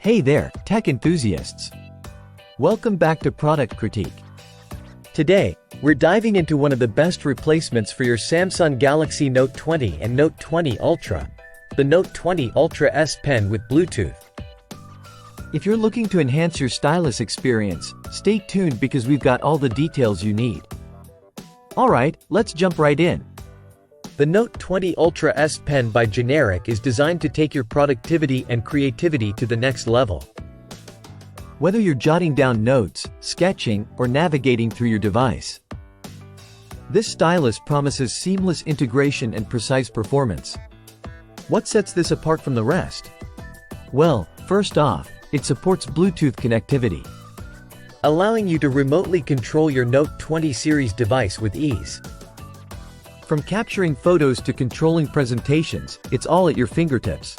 Hey there, tech enthusiasts! Welcome back to Product Critique. Today, we're diving into one of the best replacements for your Samsung Galaxy Note 20 and Note 20 Ultra, the Note 20 Ultra S Pen with Bluetooth. If you're looking to enhance your stylus experience, stay tuned because we've got all the details you need. Alright, let's jump right in. The Note 20 Ultra S Pen by Generic is designed to take your productivity and creativity to the next level. Whether you're jotting down notes, sketching, or navigating through your device, this stylus promises seamless integration and precise performance. What sets this apart from the rest? Well, first off, it supports Bluetooth connectivity, allowing you to remotely control your Note 20 series device with ease. From capturing photos to controlling presentations, it's all at your fingertips.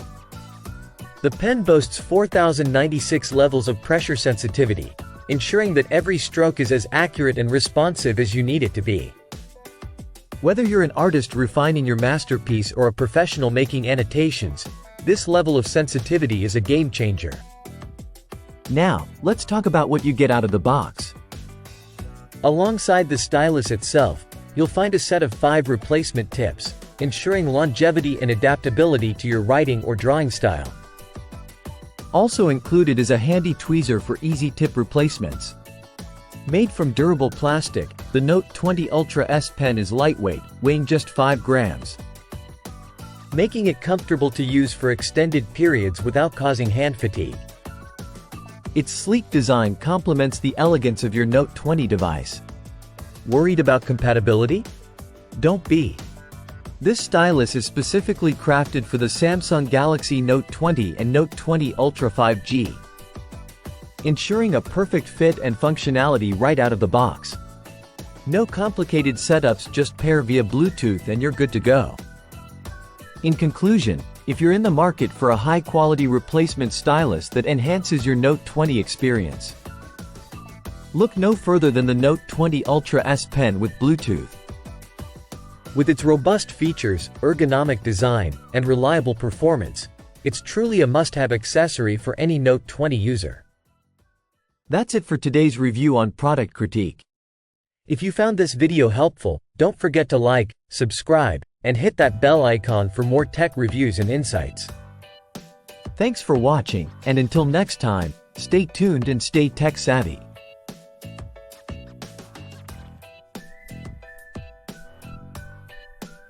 The pen boasts 4096 levels of pressure sensitivity, ensuring that every stroke is as accurate and responsive as you need it to be. Whether you're an artist refining your masterpiece or a professional making annotations, this level of sensitivity is a game changer. Now, let's talk about what you get out of the box. Alongside the stylus itself, you'll find a set of 5 replacement tips, ensuring longevity and adaptability to your writing or drawing style. Also included is a handy tweezer for easy tip replacements. Made from durable plastic, the Note 20 Ultra S Pen is lightweight, weighing just 5 grams, making it comfortable to use for extended periods without causing hand fatigue. Its sleek design complements the elegance of your Note 20 device. Worried about compatibility? Don't be. This stylus is specifically crafted for the Samsung Galaxy Note 20 and Note 20 Ultra 5G, ensuring a perfect fit and functionality right out of the box. No complicated setups, just pair via Bluetooth and you're good to go. In conclusion, if you're in the market for a high-quality replacement stylus that enhances your Note 20 experience, look no further than the Note 20 Ultra S Pen with Bluetooth. With its robust features, ergonomic design, and reliable performance, it's truly a must-have accessory for any Note 20 user. That's it for today's review on Product Critique. If you found this video helpful, don't forget to like, subscribe, and hit that bell icon for more tech reviews and insights. Thanks for watching, and until next time, stay tuned and stay tech-savvy.